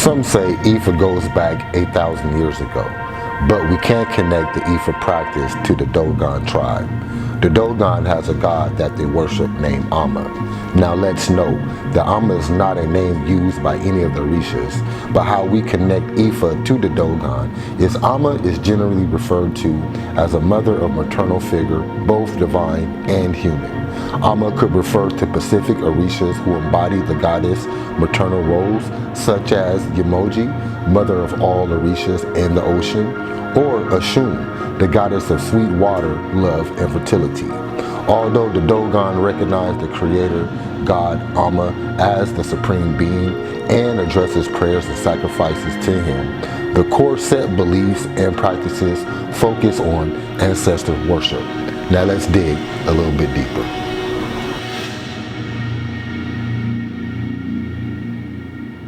Some say Ifa goes back 8,000 years ago, but we can't connect the Ifa practice to the Dogon tribe. The Dogon has a god that they worship named Amma. Now let's note that Amma is not a name used by any of the Orishas, but how we connect Ifa to the Dogon is Amma is generally referred to as a mother or maternal figure, both divine and human. Amma could refer to Pacific Orishas who embody the goddess maternal roles, such as Yamoji, mother of all Orishas and the ocean, or Ashun, the goddess of sweet water, love, and fertility. Although the Dogon recognize the creator, God Amma, as the supreme being and addresses prayers and sacrifices to him, the core set beliefs and practices focus on ancestor worship. Now let's dig a little bit deeper.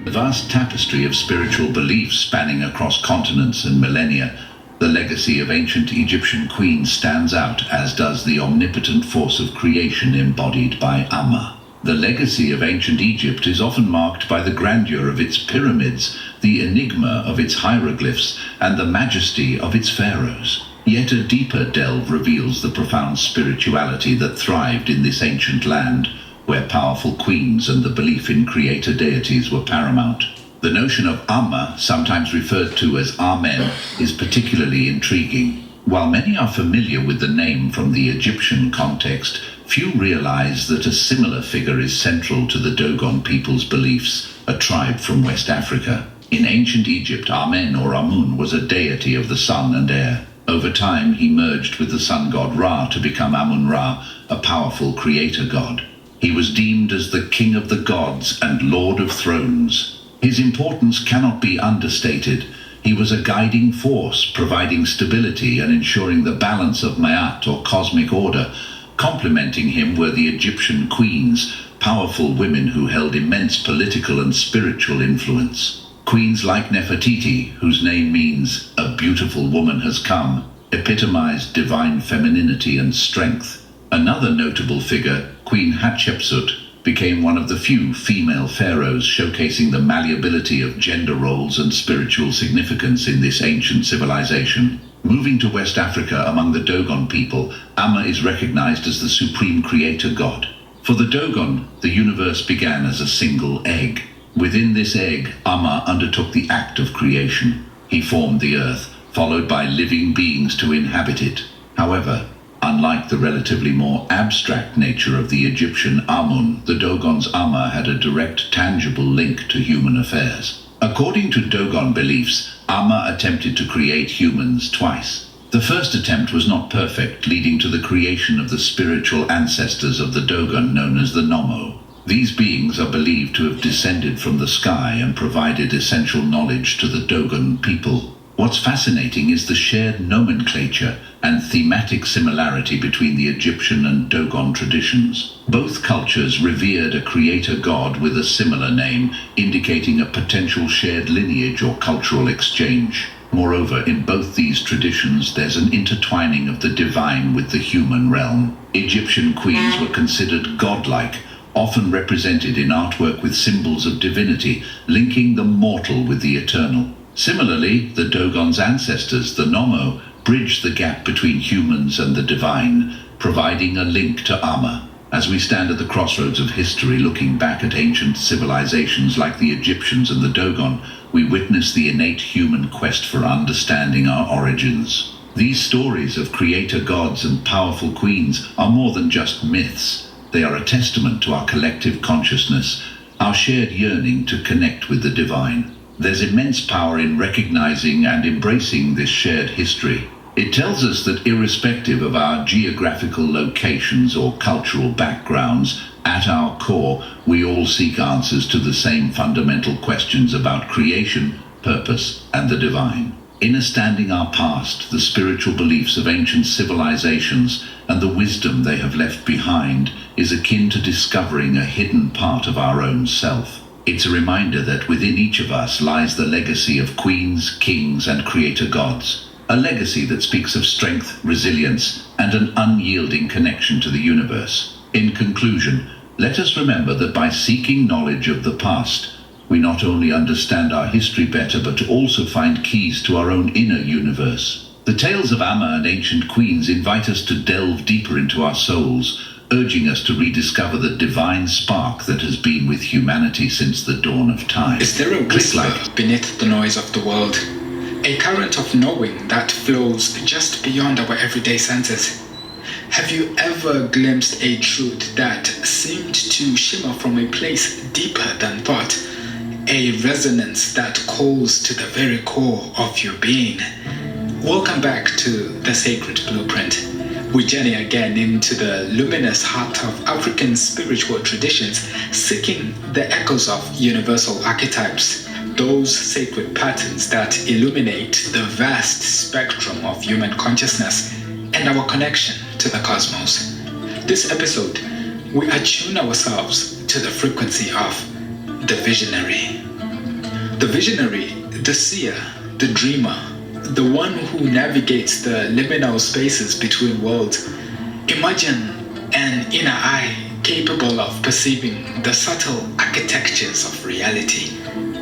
The vast tapestry of spiritual beliefs spanning across continents and millennia, the legacy of ancient Egyptian queens stands out, as does the omnipotent force of creation embodied by Amma. The legacy of ancient Egypt is often marked by the grandeur of its pyramids, the enigma of its hieroglyphs, and the majesty of its pharaohs. Yet a deeper delve reveals the profound spirituality that thrived in this ancient land, where powerful queens and the belief in creator deities were paramount. The notion of Amma, sometimes referred to as Amen, is particularly intriguing. While many are familiar with the name from the Egyptian context, few realize that a similar figure is central to the Dogon people's beliefs, a tribe from West Africa. In ancient Egypt, Amen or Amun was a deity of the sun and air. Over time, he merged with the sun god Ra to become Amun-Ra, a powerful creator god. He was deemed as the king of the gods and lord of thrones. His importance cannot be understated. He was a guiding force, providing stability and ensuring the balance of Ma'at or cosmic order. Complementing him were the Egyptian queens, powerful women who held immense political and spiritual influence. Queens like Nefertiti, whose name means "a beautiful woman has come," epitomized divine femininity and strength. Another notable figure, Queen Hatshepsut, became one of the few female pharaohs, showcasing the malleability of gender roles and spiritual significance in this ancient civilization. Moving to West Africa among the Dogon people, Amma is recognized as the supreme creator god. For the Dogon, the universe began as a single egg. Within this egg, Amma undertook the act of creation. He formed the earth, followed by living beings to inhabit it. However, unlike the relatively more abstract nature of the Egyptian Amun, the Dogon's Amma had a direct, tangible link to human affairs. According to Dogon beliefs, Amma attempted to create humans twice. The first attempt was not perfect, leading to the creation of the spiritual ancestors of the Dogon known as the Nomo. These beings are believed to have descended from the sky and provided essential knowledge to the Dogon people. What's fascinating is the shared nomenclature and thematic similarity between the Egyptian and Dogon traditions. Both cultures revered a creator god with a similar name, indicating a potential shared lineage or cultural exchange. Moreover, in both these traditions, there's an intertwining of the divine with the human realm. Egyptian queens were considered godlike, often represented in artwork with symbols of divinity, linking the mortal with the eternal. Similarly, the Dogon's ancestors, the Nomo, bridged the gap between humans and the divine, providing a link to Amma. As we stand at the crossroads of history, looking back at ancient civilizations like the Egyptians and the Dogon, we witness the innate human quest for understanding our origins. These stories of creator gods and powerful queens are more than just myths. They are a testament to our collective consciousness, our shared yearning to connect with the divine. There's immense power in recognizing and embracing this shared history. It tells us that irrespective of our geographical locations or cultural backgrounds, at our core, we all seek answers to the same fundamental questions about creation, purpose, and the divine. In understanding our past, the spiritual beliefs of ancient civilizations, and the wisdom they have left behind, is akin to discovering a hidden part of our own self. It's a reminder that within each of us lies the legacy of queens, kings, and creator gods. A legacy that speaks of strength, resilience, and an unyielding connection to the universe. In conclusion, let us remember that by seeking knowledge of the past, we not only understand our history better, but also find keys to our own inner universe. The tales of Amma and ancient queens invite us to delve deeper into our souls, urging us to rediscover the divine spark that has been with humanity since the dawn of time. Is there a whisper beneath the noise of the world? A current of knowing that flows just beyond our everyday senses? Have you ever glimpsed a truth that seemed to shimmer from a place deeper than thought? A resonance that calls to the very core of your being? Welcome back to The Sacred Blueprint. We journey again into the luminous heart of African spiritual traditions, seeking the echoes of universal archetypes, those sacred patterns that illuminate the vast spectrum of human consciousness and our connection to the cosmos. This episode, we attune ourselves to the frequency of the visionary. The visionary, the seer, the dreamer, the one who navigates the liminal spaces between worlds. Imagine an inner eye capable of perceiving the subtle architectures of reality,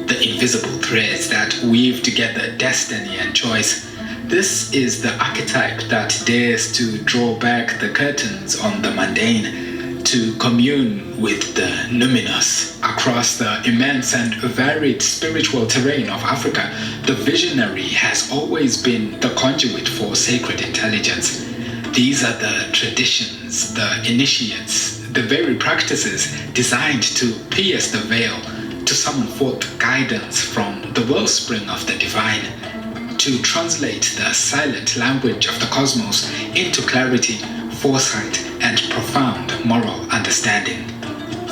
the invisible threads that weave together destiny and choice. This is the archetype that dares to draw back the curtains on the mundane, to commune with the luminous. Across the immense and varied spiritual terrain of Africa, the visionary has always been the conduit for sacred intelligence. These are the traditions, the initiates, the very practices designed to pierce the veil, to summon forth guidance from the wellspring of the divine, to translate the silent language of the cosmos into clarity, foresight, and profound moral understanding.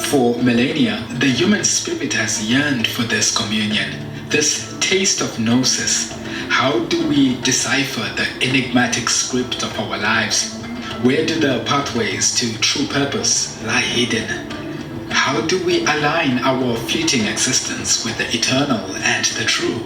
For millennia, the human spirit has yearned for this communion, this taste of gnosis. How do we decipher the enigmatic script of our lives? Where do the pathways to true purpose lie hidden? How do we align our fleeting existence with the eternal and the true?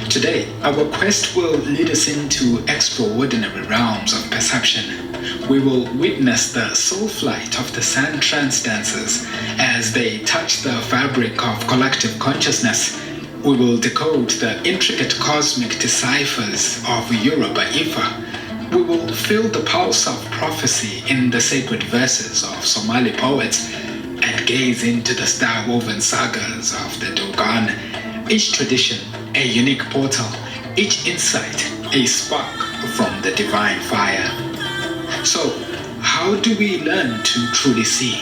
Today, our quest will lead us into extraordinary realms of perception. We will witness the soul flight of the sand trance dancers as they touch the fabric of collective consciousness. We will decode the intricate cosmic deciphers of Yoruba Ifa. We will feel the pulse of prophecy in the sacred verses of Somali poets and gaze into the star-woven sagas of the Dogon. Each tradition a unique portal, each insight a spark from the divine fire. So, how do we learn to truly see?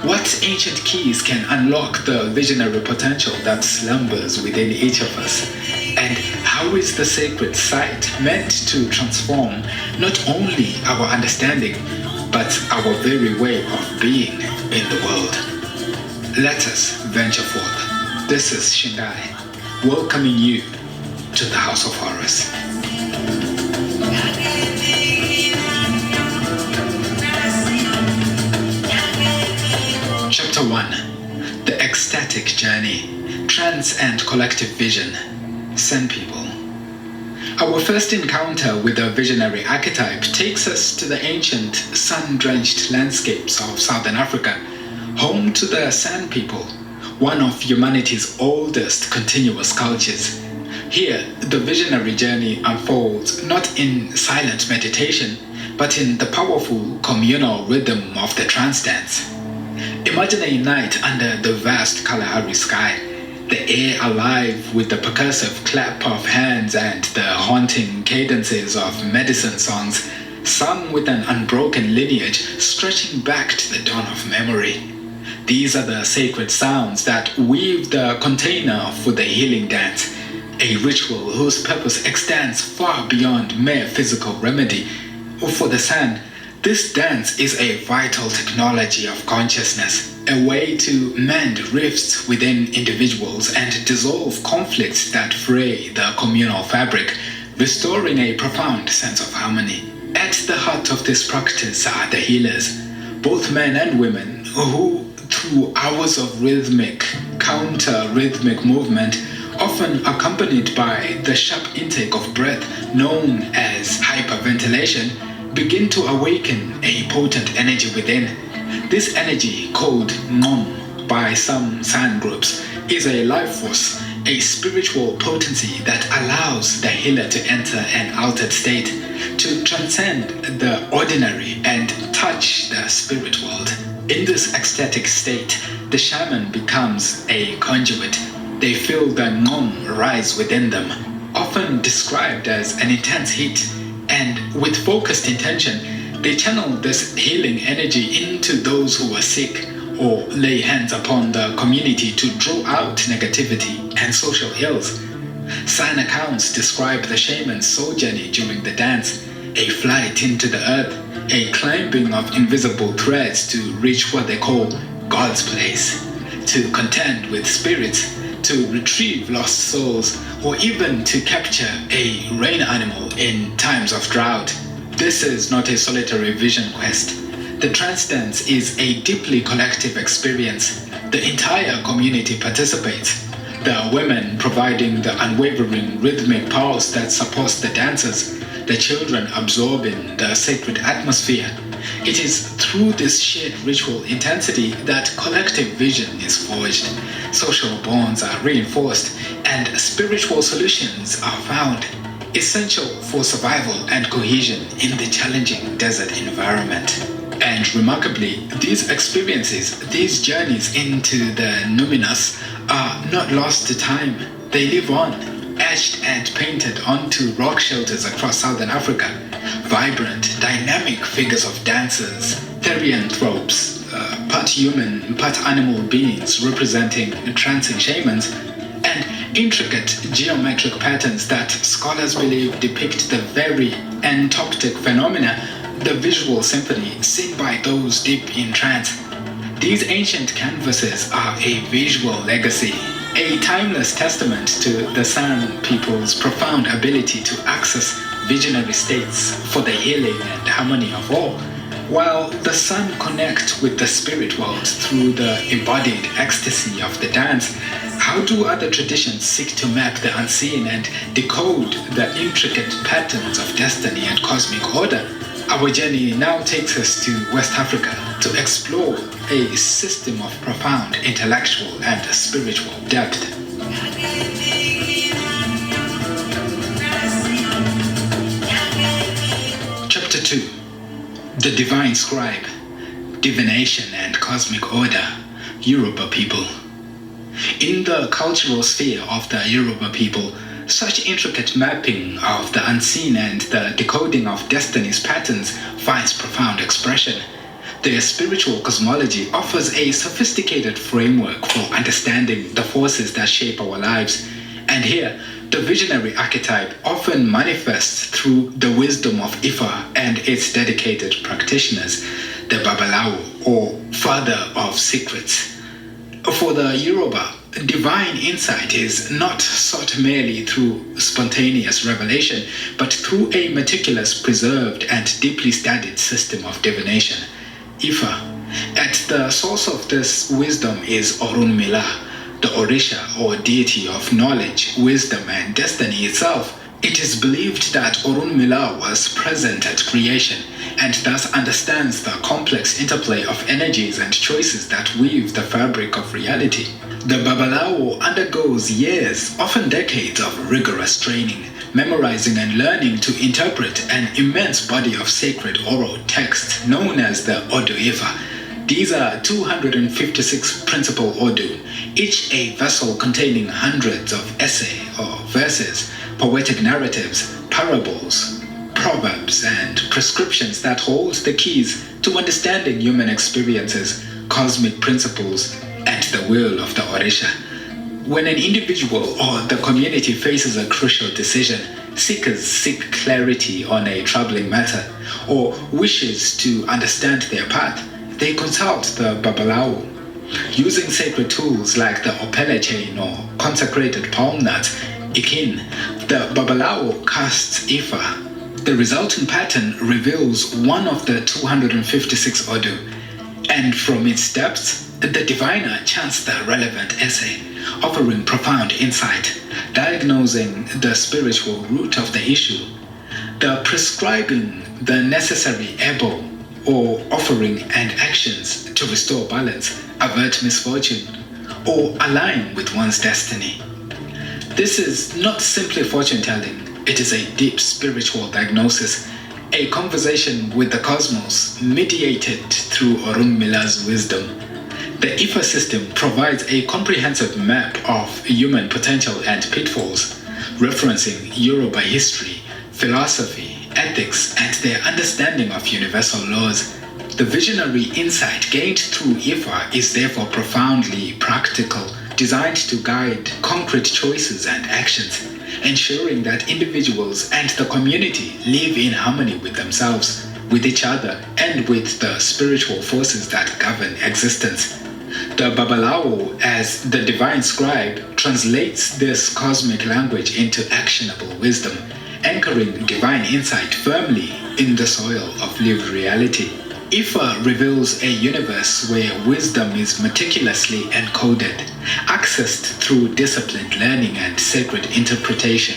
What ancient keys can unlock the visionary potential that slumbers within each of us? And how is the sacred site meant to transform not only our understanding, but our very way of being in the world? Let us venture forth. This is Shingai, welcoming you to the House of Horrors. Chapter 1. The Ecstatic Journey, Trance and Collective Vision, Sand People. Our first encounter with the visionary archetype takes us to the ancient, sun-drenched landscapes of Southern Africa, home to the Sand People, one of humanity's oldest continuous cultures. Here, the visionary journey unfolds not in silent meditation, but in the powerful communal rhythm of the trance dance. Imagine a night under the vast Kalahari sky, the air alive with the percussive clap of hands and the haunting cadences of medicine songs, sung with an unbroken lineage stretching back to the dawn of memory. These are the sacred sounds that weave the container for the healing dance, a ritual whose purpose extends far beyond mere physical remedy. For the San, this dance is a vital technology of consciousness, a way to mend rifts within individuals and dissolve conflicts that fray the communal fabric, restoring a profound sense of harmony. At the heart of this practice are the healers, both men and women, who, through hours of rhythmic, counter-rhythmic movement, often accompanied by the sharp intake of breath known as hyperventilation, begin to awaken a potent energy within. This energy, called Ngom by some San groups, is a life force, a spiritual potency that allows the healer to enter an altered state, to transcend the ordinary and touch the spirit world. In this ecstatic state, the shaman becomes a conduit. They feel the ngom rise within them, often described as an intense heat, and with focused intention, they channel this healing energy into those who are sick, or lay hands upon the community to draw out negativity and social ills. Sign accounts describe the shaman's soul journey during the dance, a flight into the earth, a climbing of invisible threads to reach what they call God's place, to contend with spirits, to retrieve lost souls, or even to capture a rain animal in times of drought. This is not a solitary vision quest. The trance dance is a deeply collective experience. The entire community participates, the women providing the unwavering rhythmic pulse that supports the dancers, the children absorbing the sacred atmosphere. It is through this shared ritual intensity that collective vision is forged, social bonds are reinforced, and spiritual solutions are found, essential for survival and cohesion in the challenging desert environment. And remarkably, these experiences, these journeys into the numinous, are not lost to time. They live on, etched and painted onto rock shelters across southern Africa. Vibrant, dynamic figures of dancers, therianthropes, part human, part animal beings representing trancing shamans, and intricate geometric patterns that scholars believe depict the very entoptic phenomena, the visual symphony seen by those deep in trance. These ancient canvases are a visual legacy, a timeless testament to the San people's profound ability to access visionary states for the healing and harmony of all. While the San connect with the spirit world through the embodied ecstasy of the dance, how do other traditions seek to map the unseen and decode the intricate patterns of destiny and cosmic order? Our journey now takes us to West Africa to explore a system of profound intellectual and spiritual depth. Chapter 2. The Divine Scribe, Divination and Cosmic Order, Yoruba People. In the cultural sphere of the Yoruba people, such intricate mapping of the unseen and the decoding of destiny's patterns finds profound expression. Their spiritual cosmology offers a sophisticated framework for understanding the forces that shape our lives. And here, the visionary archetype often manifests through the wisdom of Ifa and its dedicated practitioners, the Babalawo, or Father of Secrets. For the Yoruba, divine insight is not sought merely through spontaneous revelation, but through a meticulous, preserved, and deeply studied system of divination. Ifa. At the source of this wisdom is Orunmila, the Orisha or deity of knowledge, wisdom, and destiny itself. It is believed that Orunmila was present at creation and thus understands the complex interplay of energies and choices that weave the fabric of reality. The Babalawo undergoes years, often decades of rigorous training, memorizing and learning to interpret an immense body of sacred oral text known as the Odu Ifa. These are 256 principal Odu, each a vessel containing hundreds of essay or verses, poetic narratives, parables, proverbs, and prescriptions that hold the keys to understanding human experiences, cosmic principles, and the will of the Orisha. When an individual or the community faces a crucial decision, seekers seek clarity on a troubling matter, or wishes to understand their path, they consult the Babalawo. Using sacred tools like the Opele chain or consecrated palm nuts, Ikin, the Babalawo casts Ifa. The resulting pattern reveals one of the 256 Odu, and from its depths, the diviner chants the relevant essay, offering profound insight, diagnosing the spiritual root of the issue, the prescribing the necessary ebo, or offering and actions to restore balance, avert misfortune, or align with one's destiny. This is not simply fortune telling, it is a deep spiritual diagnosis, a conversation with the cosmos mediated through Orunmila's wisdom. The Ifa system provides a comprehensive map of human potential and pitfalls, referencing Yoruba history, philosophy, ethics, and their understanding of universal laws. The visionary insight gained through Ifa is therefore profoundly practical, designed to guide concrete choices and actions, ensuring that individuals and the community live in harmony with themselves, with each other, and with the spiritual forces that govern existence. The Babalawo, as the divine scribe, translates this cosmic language into actionable wisdom, anchoring divine insight firmly in the soil of lived reality. Ifa reveals a universe where wisdom is meticulously encoded, accessed through disciplined learning and sacred interpretation.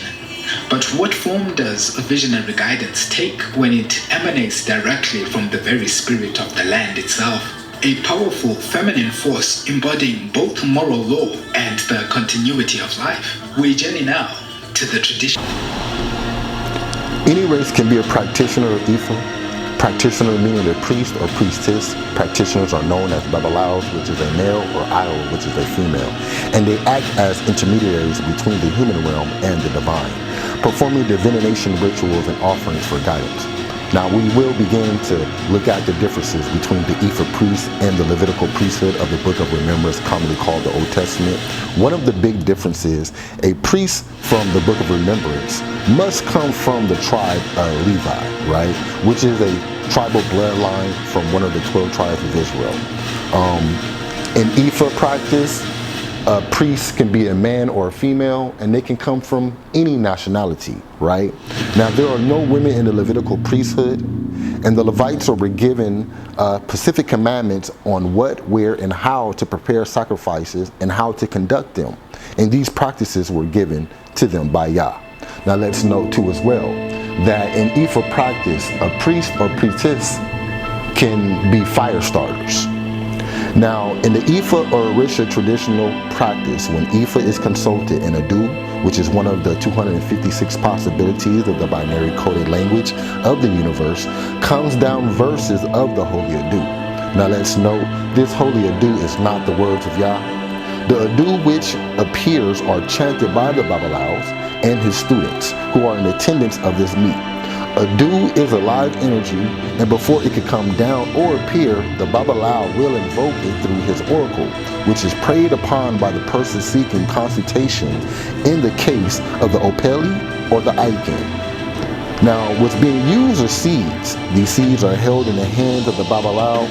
But what form does visionary guidance take when it emanates directly from the very spirit of the land itself? A powerful feminine force embodying both moral law and the continuity of life. We journey now to the tradition. Any race can be a practitioner of Ifa. Practitioner meaning a priest or priestess. Practitioners are known as Babalaos, which is a male, or Ayo, which is a female. And they act as intermediaries between the human realm and the divine, performing divination rituals and offerings for guidance. Now we will begin to look at the differences between the Ifa priest and the Levitical priesthood of the Book of Remembrance, commonly called the Old Testament. One of the big differences, a priest from the Book of Remembrance must come from the tribe of Levi, right? Which is a tribal bloodline from one of the 12 tribes of Israel. In Ifa practice, a priest can be a man or a female, and they can come from any nationality, right? Now, there are no women in the Levitical priesthood, and the Levites were given specific commandments on what, where, and how to prepare sacrifices and how to conduct them. And these practices were given to them by Yah. Now, let's note too as well that in Ifa practice, a priest or priestess can be fire starters. Now, in the Ifa or Orisha traditional practice, when Ifa is consulted in Adu, which is one of the 256 possibilities of the binary coded language of the universe, comes down verses of the Holy Adu. Now let's note, this Holy Adu is not the words of Yah. The Adu which appears are chanted by the Babalaos and his students, who are in attendance of this meet. Adu is a live energy, and before it can come down or appear, the Babalao will invoke it through his oracle, which is preyed upon by the person seeking consultation in the case of the Opeli or the Aiken. Now, what's being used are seeds. These seeds are held in the hands of the Babalao,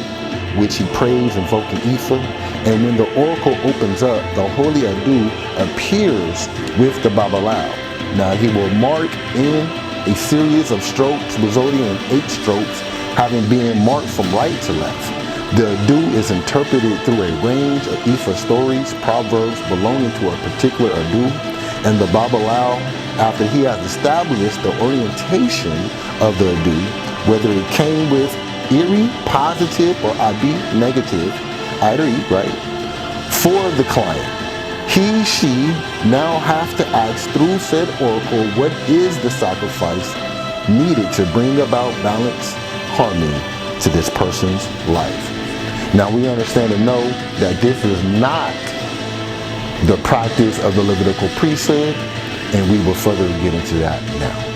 which he prays invoking Ifa, and when the oracle opens up, the Holy Adu appears with the Babalao. Now, he will mark in a series of strokes resulting in 8 strokes, having been marked from right to left. The Adu is interpreted through a range of Ifa stories, proverbs belonging to a particular Adu, and the Babalao, after he has established the orientation of the Adu, whether it came with Iri, positive, or Abi, negative, Iri, right, for the client. He, she now have to ask through said oracle what is the sacrifice needed to bring about balance, harmony to this person's life. Now we understand and know that this is not the practice of the Levitical priesthood, and we will further get into that now.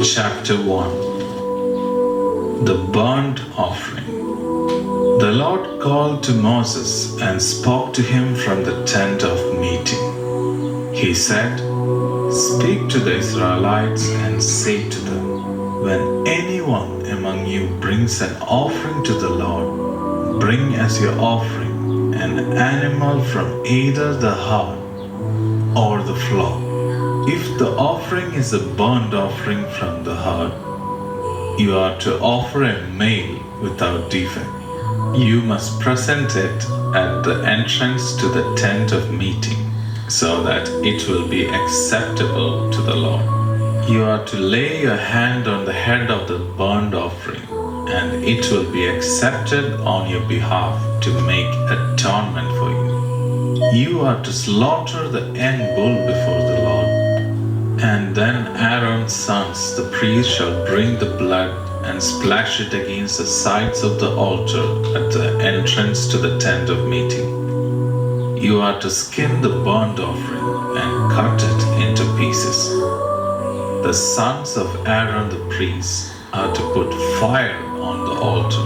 Chapter 1. The Burnt Offering. The Lord called to Moses and spoke to him from the tent of meeting. He said, "Speak to the Israelites and say to them, when anyone among you brings an offering to the Lord, bring as your offering an animal from either the herd or the flock. If the offering is a burnt offering from the herd, you are to offer a male without defect. You must present it at the entrance to the tent of meeting, so that it will be acceptable to the Lord. You are to lay your hand on the head of the burnt offering, and it will be accepted on your behalf to make atonement for you. You are to slaughter the young bull before the Lord, and then Aaron's sons, the priest, shall bring the blood and splash it against the sides of the altar at the entrance to the tent of meeting. You are to skin the burnt offering and cut it into pieces. The sons of Aaron the priest are to put fire on the altar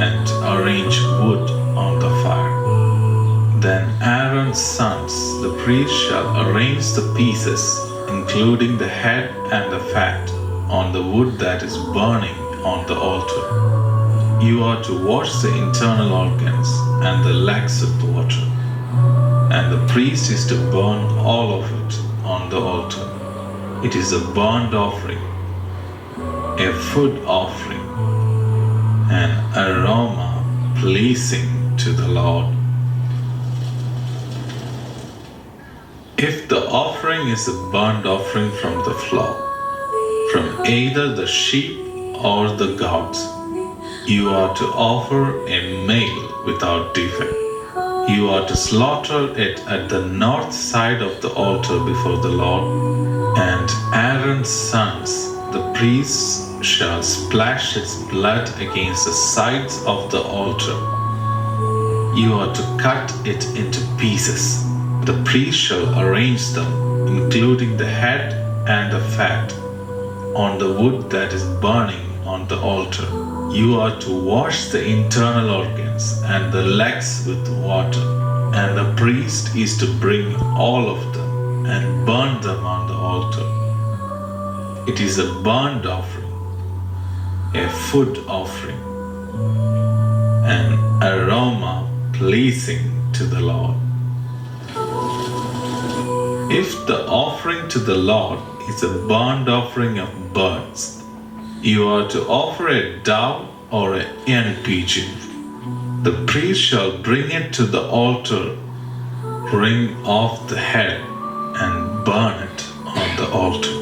and arrange wood on the fire. Then Aaron's sons, the priest, shall arrange the pieces, including the head and the fat, on the wood that is burning on the altar. You are to wash the internal organs and the legs with water, and the priest is to burn all of it on the altar. It is a burnt offering, a food offering, an aroma pleasing to the Lord. If the offering is a burnt offering from the flock, from either the sheep or the goats, you are to offer a male without defect. You are to slaughter it at the north side of the altar before the Lord, and Aaron's sons, the priests, shall splash its blood against the sides of the altar. You are to cut it into pieces. The priest shall arrange them, including the head and the fat, on the wood that is burning on the altar. You are to wash the internal organs and the legs with water, and the priest is to bring all of them and burn them on the altar. It is a burnt offering, a food offering, an aroma pleasing to the Lord. If the offering to the Lord is a burnt offering of birds, you are to offer a dove or a young pigeon. The priest shall bring it to the altar, wring off the head, and burn it on the altar.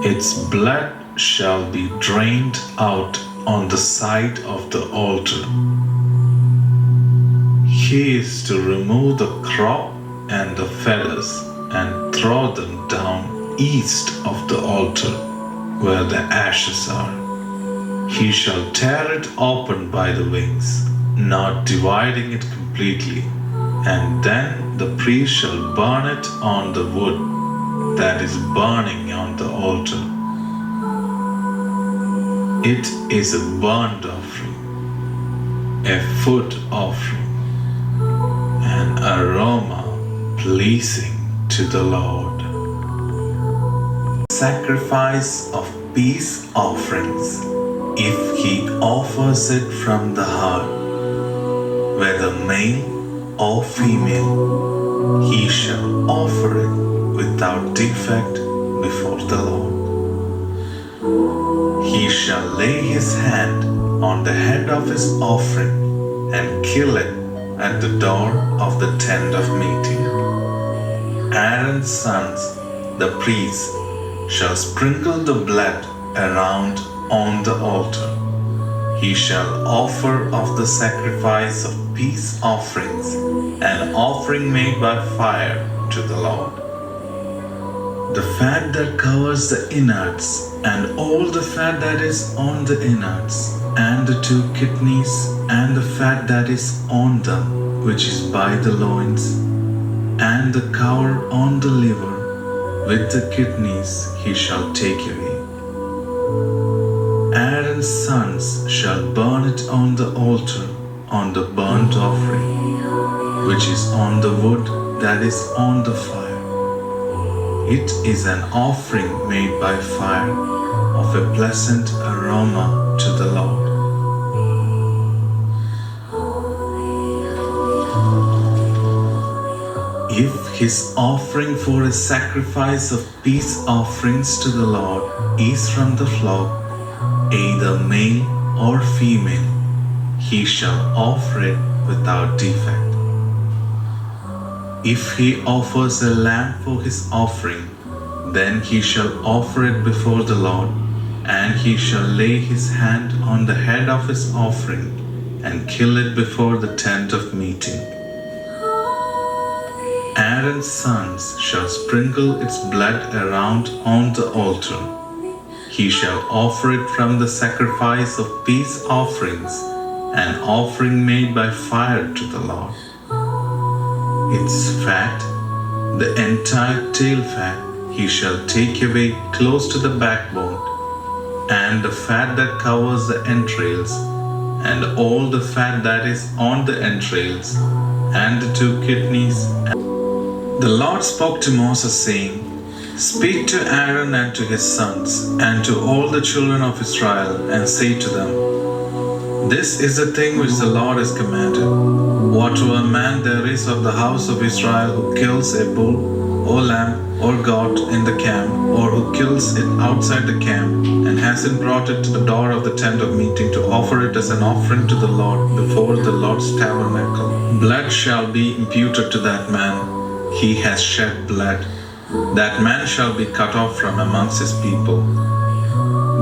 Its blood shall be drained out on the side of the altar. He is to remove the crop and the feathers and throw them down east of the altar where the ashes are. He shall tear it open by the wings, not dividing it completely, and then the priest shall burn it on the wood that is burning on the altar. It is a burnt offering, a food offering, an aroma pleasing to the Lord. Sacrifice of peace offerings, if he offers it from the heart, whether male or female, he shall offer it without defect before the Lord. He shall lay his hand on the head of his offering and kill it at the door of the tent of meeting. Aaron's sons, the priests, shall sprinkle the blood around on the altar. He shall offer of the sacrifice of peace offerings an offering made by fire to the Lord. The fat that covers the innards, and all the fat that is on the innards, and the 2 kidneys, and the fat that is on them, which is by the loins, and the cower on the liver, with the kidneys he shall take away. Aaron's sons shall burn it on the altar on the burnt offering, which is on the wood that is on the fire. It is an offering made by fire of a pleasant aroma to the Lord. If his offering for a sacrifice of peace offerings to the Lord is from the flock, either male or female, he shall offer it without defect. If he offers a lamb for his offering, then he shall offer it before the Lord, and he shall lay his hand on the head of his offering and kill it before the tent of meeting. Aaron's sons shall sprinkle its blood around on the altar. He shall offer it from the sacrifice of peace offerings, an offering made by fire to the Lord. Its fat, the entire tail fat, he shall take away close to the backbone, and the fat that covers the entrails, and all the fat that is on the entrails, and the 2 kidneys. The Lord spoke to Moses, saying, Speak to Aaron and to his sons, and to all the children of Israel, and say to them, This is the thing which the Lord has commanded. Whatever man there is of the house of Israel who kills a bull, or lamb, or goat in the camp, or who kills it outside the camp, and hasn't brought it to the door of the tent of meeting to offer it as an offering to the Lord before the Lord's tabernacle, blood shall be imputed to that man. He has shed blood. That man shall be cut off from amongst his people.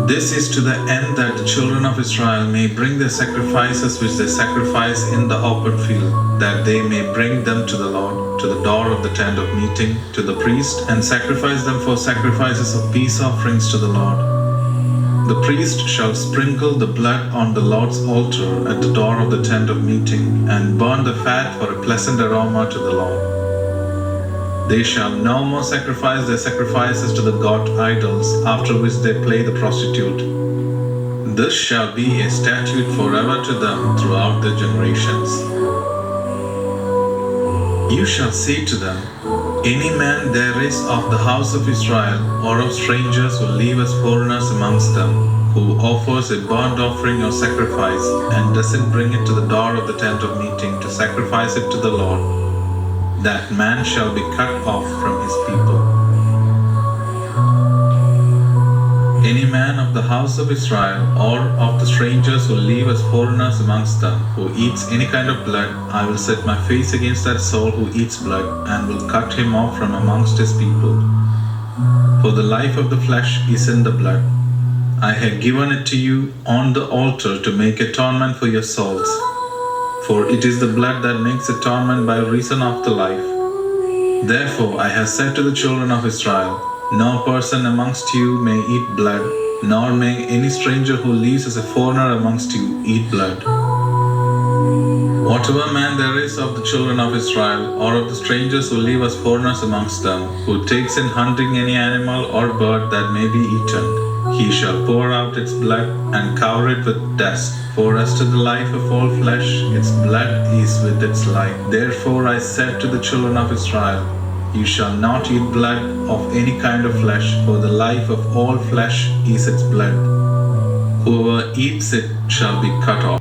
This is to the end that the children of Israel may bring their sacrifices which they sacrifice in the open field, that they may bring them to the Lord, to the door of the tent of meeting, to the priest, and sacrifice them for sacrifices of peace offerings to the Lord. The priest shall sprinkle the blood on the Lord's altar at the door of the tent of meeting, and burn the fat for a pleasant aroma to the Lord. They shall no more sacrifice their sacrifices to the god idols, after which they play the prostitute. This shall be a statute forever to them throughout their generations. You shall say to them, Any man there is of the house of Israel, or of strangers who live as foreigners amongst them, who offers a burnt offering or sacrifice, and doesn't bring it to the door of the tent of meeting to sacrifice it to the Lord, that man shall be cut off from his people. Any man of the house of Israel, or of the strangers who live as foreigners amongst them, who eats any kind of blood, I will set my face against that soul who eats blood, and will cut him off from amongst his people. For the life of the flesh is in the blood. I have given it to you on the altar to make atonement for your souls. For it is the blood that makes atonement by reason of the life. Therefore I have said to the children of Israel, No person amongst you may eat blood, nor may any stranger who lives as a foreigner amongst you eat blood. Whatever man there is of the children of Israel, or of the strangers who live as foreigners amongst them, who takes in hunting any animal or bird that may be eaten, he shall pour out its blood and cover it with dust. For as to the life of all flesh, its blood is with its life. Therefore I said to the children of Israel, You shall not eat blood of any kind of flesh, for the life of all flesh is its blood. Whoever eats it shall be cut off.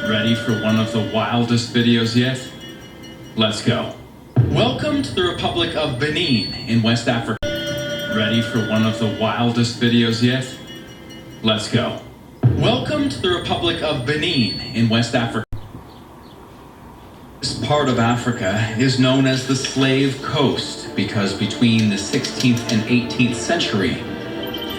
Ready for one of the wildest videos yet? Let's go. Welcome to the Republic of Benin in West Africa. Ready for one of the wildest videos yet? Let's go. Welcome to the Republic of Benin in West Africa. This part of Africa is known as the Slave Coast because between the 16th and 18th century,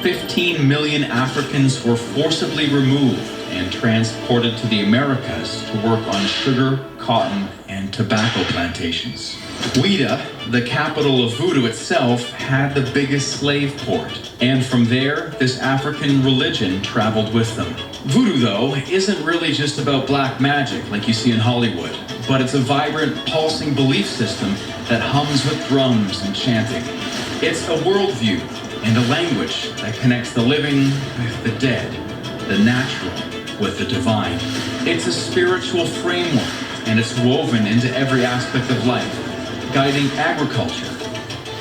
15 million Africans were forcibly removed and transported to the Americas to work on sugar, cotton, and tobacco plantations. Ouida, the capital of voodoo itself, had the biggest slave port, and from there, this African religion traveled with them. Voodoo, though, isn't really just about black magic like you see in Hollywood, but it's a vibrant, pulsing belief system that hums with drums and chanting. It's a worldview and a language that connects the living with the dead, the natural with the divine. It's a spiritual framework, and it's woven into every aspect of life, guiding agriculture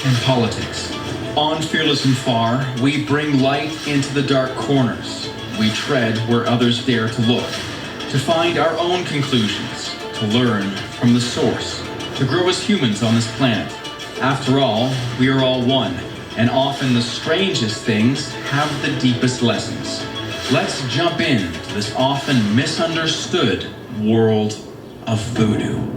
and politics. On Fearless and Far, we bring light into the dark corners. We tread where others dare to look, to find our own conclusions, to learn from the source, to grow as humans on this planet. After all, we are all one, and often the strangest things have the deepest lessons. Let's jump into this often misunderstood world of voodoo.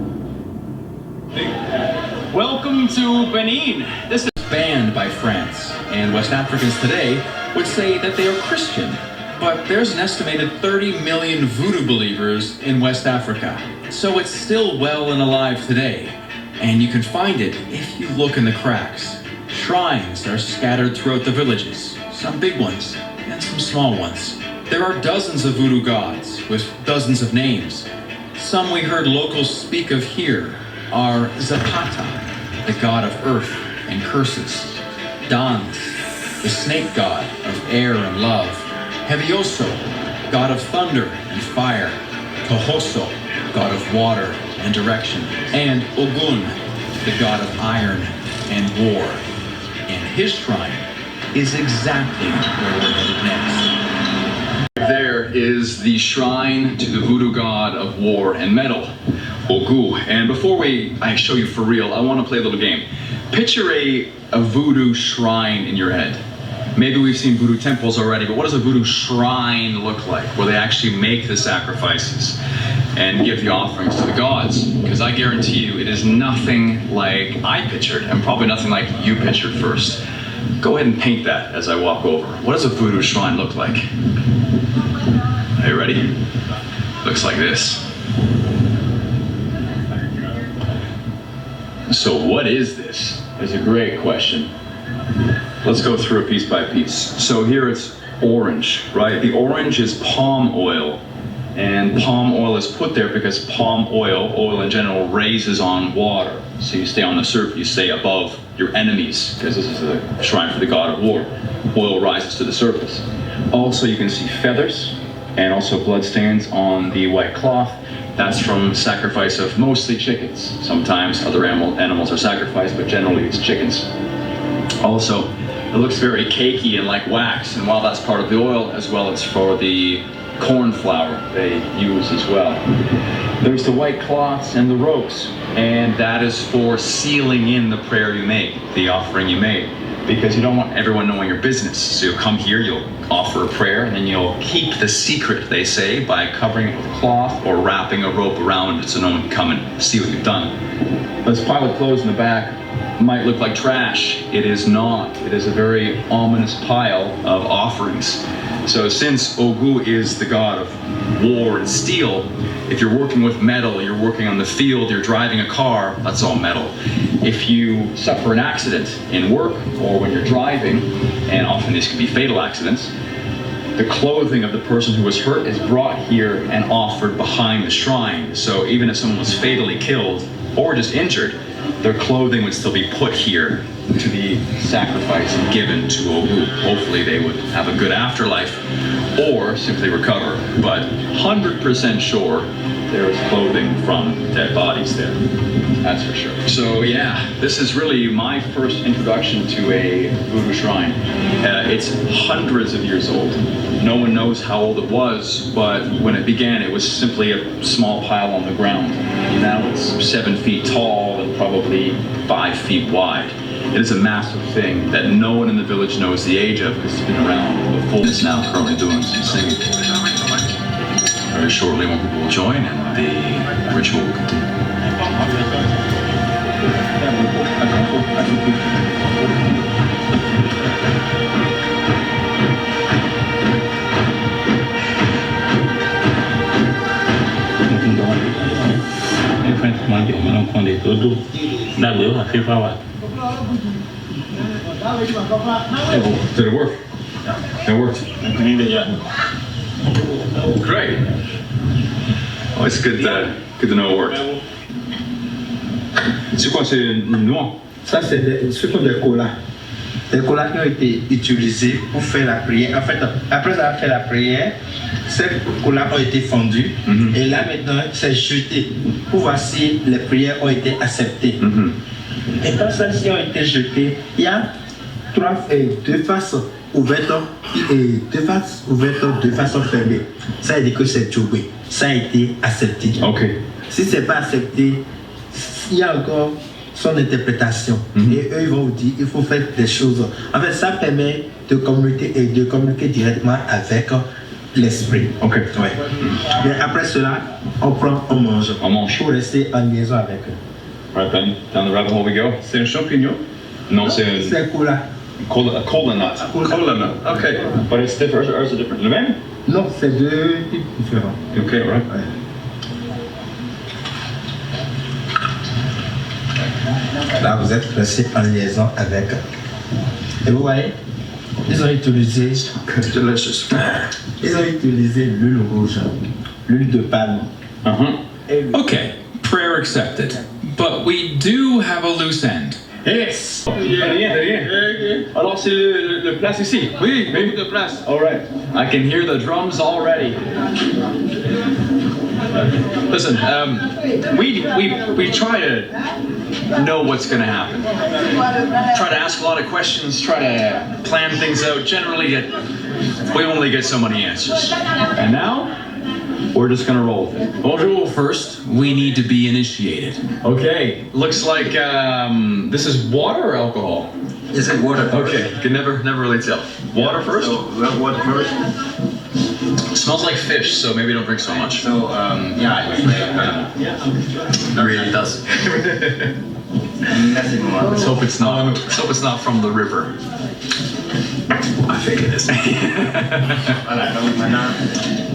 Welcome to Benin. This is banned by France, and West Africans today would say that they are Christian. But there's an estimated 30 million voodoo believers in West Africa, so it's still well and alive today. And you can find it if you look in the cracks. Shrines are scattered throughout the villages, some big ones and some small ones. There are dozens of voodoo gods with dozens of names. Some we heard locals speak of here are Zapata, the god of earth and curses; Dans, the snake god of air and love; Hevioso, god of thunder and fire; Tohoso, god of water and direction; and Ogun, the god of iron and war. And his shrine is exactly where we're headed next. There is the shrine to the voodoo god of war and metal, Ogu. And before I show you for real, I want to play a little game. Picture a voodoo shrine in your head. Maybe we've seen voodoo temples already, but what does a voodoo shrine look like, where they actually make the sacrifices and give the offerings to the gods? Because I guarantee you it is nothing like I pictured, and probably nothing like you pictured first. Go ahead and paint that as I walk over. What does a voodoo shrine look like? Are you ready? Looks like this. So what is this? Is a great question. Let's go through it piece by piece. So here it's orange, right? The orange is palm oil. And palm oil is put there because palm oil in general, raises on water. So you stay on the surface, you stay above your enemies, because this is a shrine for the god of war. Oil rises to the surface. Also, you can see feathers and also bloodstains on the white cloth. That's from sacrifice of mostly chickens. Sometimes other animals are sacrificed, but generally it's chickens. Also, it looks very cakey and like wax, and while that's part of the oil, as well as for the corn flour they use as well. There's the white cloths and the ropes, and that is for sealing in the prayer you made, the offering you made, because you don't want everyone knowing your business. So you'll come here, you'll offer a prayer, and then you'll keep the secret, they say, by covering it with cloth or wrapping a rope around it so no one can come and see what you've done. This pile of clothes in the back might look like trash. It is not. It is a very ominous pile of offerings. So since Ogu is the god of war and steel, if you're working with metal, you're working on the field, you're driving a car, that's all metal. If you suffer an accident in work or when you're driving, and often these can be fatal accidents, the clothing of the person who was hurt is brought here and offered behind the shrine. So even if someone was fatally killed or just injured, their clothing would still be put here to be sacrificed and given to Ogu. Hopefully they would have a good afterlife or simply recover. But 100% sure there is clothing from dead bodies there. That's for sure. So yeah, this is really my first introduction to a voodoo shrine. It's hundreds of years old. No one knows how old it was, but when it began, it was simply a small pile on the ground. Now it's 7 feet tall and probably 5 feet wide. It is a massive thing that no one in the village knows the age of because it's been around before. It's now currently doing some singing. shortly when people will join and the ritual will continue. Did it work? It worked. Great. Oh, it's good to know it worked. C'est quoi, c'est une noix? Ça, ce sont des colas. Des colas qui ont été utilisés pour faire la prière. En fait, après avoir fait la prière, ces colas ont été fondus. Et là, maintenant, c'est jeté pour voir si les prières ont été acceptées. Et quand celles-ci ont été jetées, il y a deux faces ouvertes et deux faces ouvertes, deux faces fermées. Ça veut dire que c'est joué. Ça a été accepté. Ok. Si ce n'est pas accepté, il y a encore son interprétation. Et eux, ils vont vous dire, il faut faire des choses. En fait, ça permet de communiquer directement avec l'esprit. Ok. Ouais. Mais après cela, on prend, on mange. On mange. Pour rester en liaison avec eux. Right then, down the rabbit hole we go. C'est un champignon? Non, c'est un... C'est cola. Cola nut. Cola nut. Okay. But it's different. Or is it different? Le même? Non, c'est deux types différents. Okay, right. Ouais. Là, vous êtes resté en liaison avec eux. Et vous voyez, ils ont utilisé Delicious. Ils ont utilisé l'huile rouge, l'huile de palme. Okay, prayer accepted. But we do have a loose end. Yes. Alors c'est le place ici. Oui, beaucoup de place. All right. I can hear the drums already. Listen, we try to know what's going to happen. Try to ask a lot of questions, try to plan things out. Generally, we only get so many answers. And now we're just gonna roll with it. Bonjour, first, we need to be initiated. Okay. Looks like this is water or alcohol? Is it water? Okay. Can never really tell. Water first? So, water first. It smells like fish, so maybe don't drink so much. So, yeah, it's like, It really does. nothing more. Let's hope it's not. Let's hope it's not from the river. I think it is.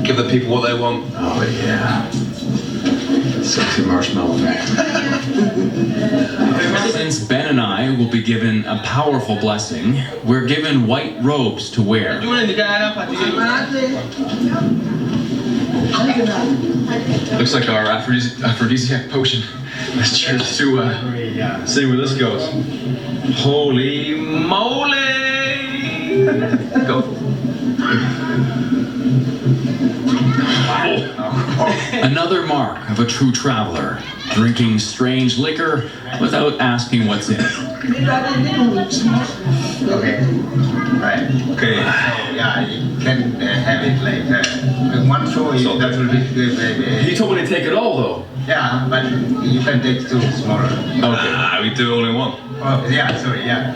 Give the people what they want. Oh yeah. Sexy marshmallow. Since Ben and I will be given a powerful blessing, we're given white robes to wear. Looks like our aphrodisiac potion. Let's cheers to See where this goes. holy moly! Go. Another mark of a true traveler, drinking strange liquor without asking what's in it. Okay. Right. Okay. So, yeah, you can have it like one show. That will be good. He told me to take it all though. Yeah, but you can take two smaller. Okay. We do only one. Oh, yeah, sorry, yeah.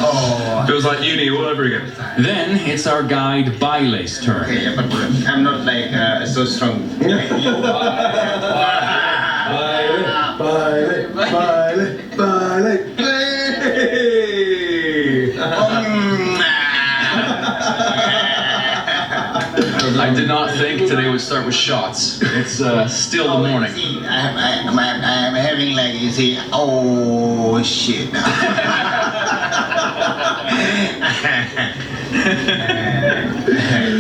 Oh. Feels like uni all over again. Then it's our guide Baile's turn. Okay, yeah, but I'm not like so strong. I did not think today would start with shots. It's still the morning. See, I'm having like, you see, oh shit.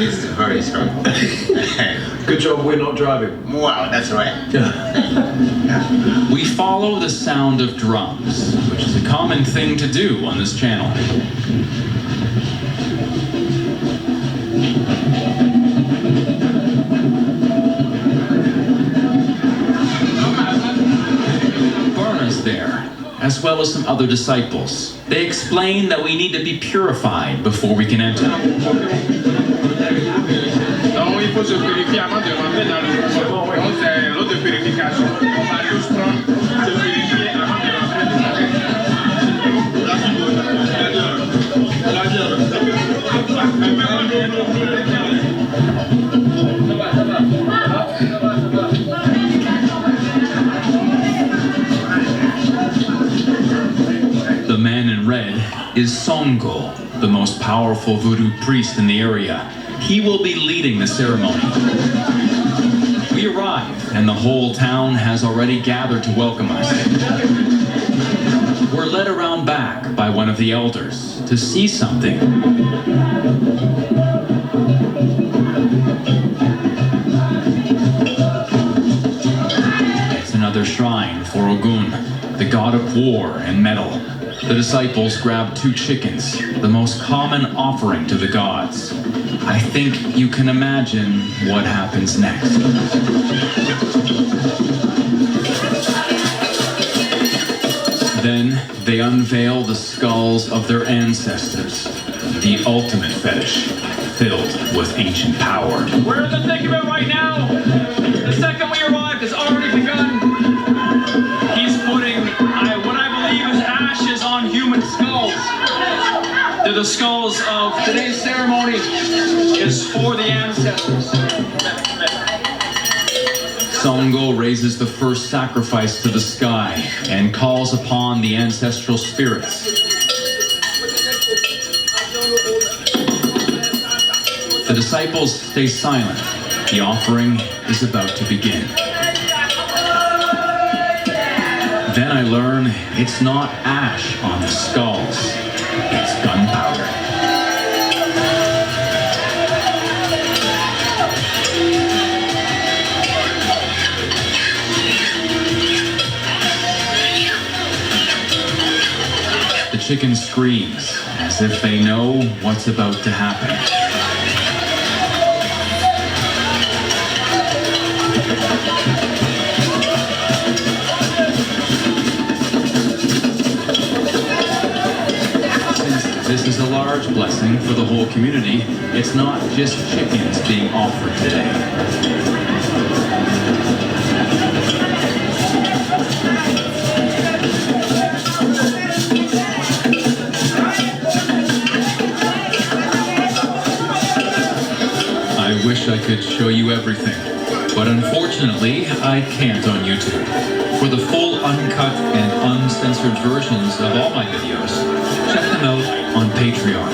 It's very strong. Good job we're not driving. Wow, that's right. We follow the sound of drums, which is a common thing to do on this channel. Barna's there, as well as some other disciples. They explain that we need to be purified before we can enter. Non, il faut se purifier avant de rentrer dans le couvent. Donc c'est l'autre purification. On va juste prendre, se purifier avant de rentrer dans le red is Songo, the most powerful voodoo priest in the area. He will be leading the ceremony. We arrive, and the whole town has already gathered to welcome us. We're led around back by one of the elders to see something. It's another shrine for Ogun, the god of war and metal. The disciples grab 2 chickens, the most common offering to the gods. I think you can imagine what happens next. Then they unveil the skulls of their ancestors, the ultimate fetish, filled with ancient power. We're in the thick of it right now. The second we arrived has already begun. He's putting what I believe is ashes on human skulls. They're the skulls of today's ceremony is for the ancestors. Songo raises the first sacrifice to the sky and calls upon the ancestral spirits. The disciples stay silent. The offering is about to begin. Then I learn it's not ash on the skulls, it's gunpowder. The chicken screams as if they know what's about to happen. This is a large blessing for the whole community. It's not just chickens being offered today. I wish I could show you everything, but unfortunately, I can't on YouTube. For the full uncut and uncensored versions of all my videos, check them out on Patreon.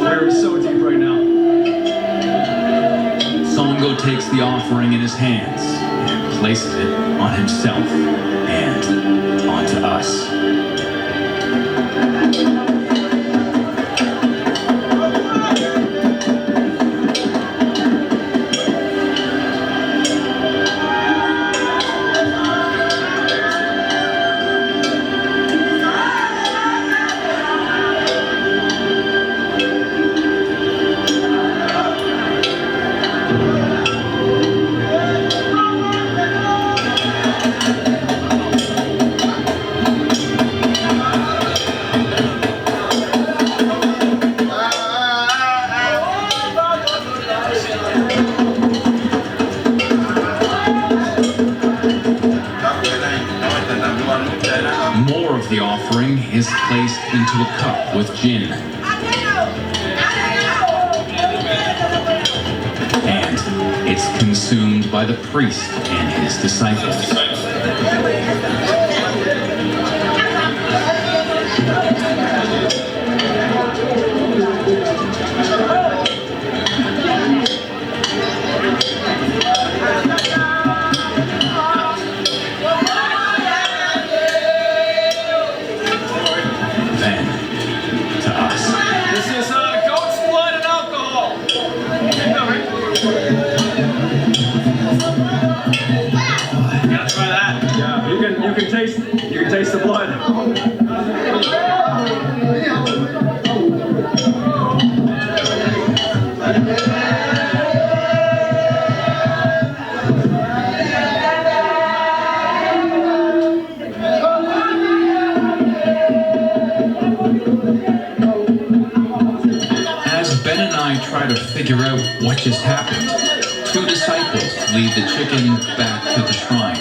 We're so deep right now. Songo takes the offering in his hands and places it on himself and onto us. More of the offering is placed into a cup with gin. And it's consumed by the priest and his disciples. Then to us. This is goat's blood and alcohol. You gotta try that. Yeah, you can taste the blood. Try to figure out what just happened. 2 disciples lead the chicken back to the shrine,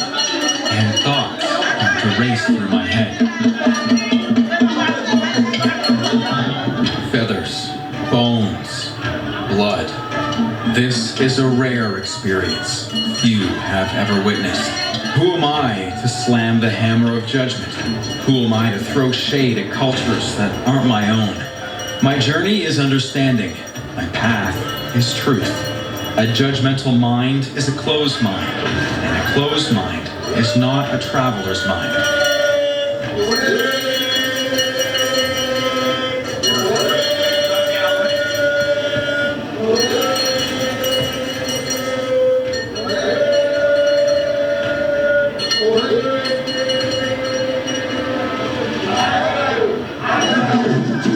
and thoughts come to race through my head. Feathers, bones, blood. This is a rare experience few have ever witnessed. Who am I to slam the hammer of judgment? Who am I to throw shade at cultures that aren't my own? My journey is understanding. My path is truth. A judgmental mind is a closed mind, and a closed mind is not a traveler's mind.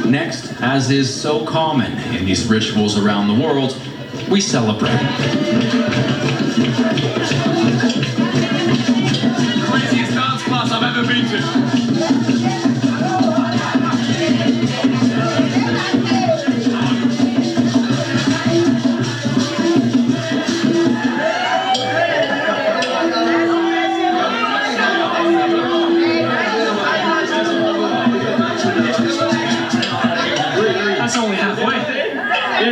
Next, as is so common in these rituals around the world, we celebrate. Craziest dance class I've ever been to. That's only halfway. We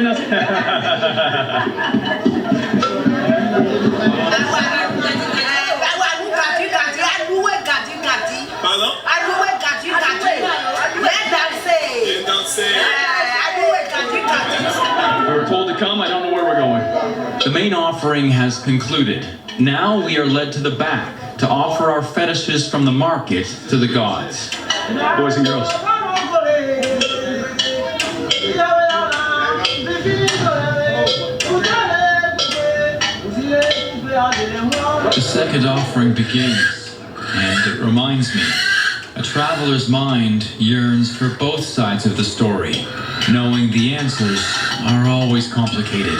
were told to come, I don't know where we're going. The main offering has concluded. Now we are led to the back to offer our fetishes from the market to the gods. Boys and girls. The second offering begins, and it reminds me, a traveler's mind yearns for both sides of the story, knowing the answers are always complicated,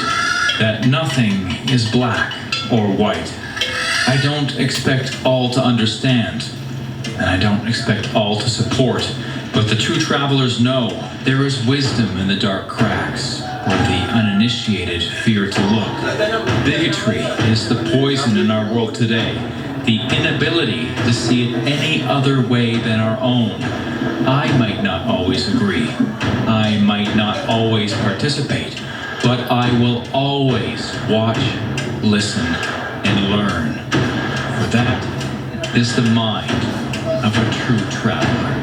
that nothing is black or white. I don't expect all to understand, and I don't expect all to support, but the true travelers know there is wisdom in the dark cracks, where the uninitiated fear to look. Bigotry is the poison in our world today, the inability to see it any other way than our own. I might not always agree. I might not always participate, but I will always watch, listen, and learn. For that is the mind of a true traveler.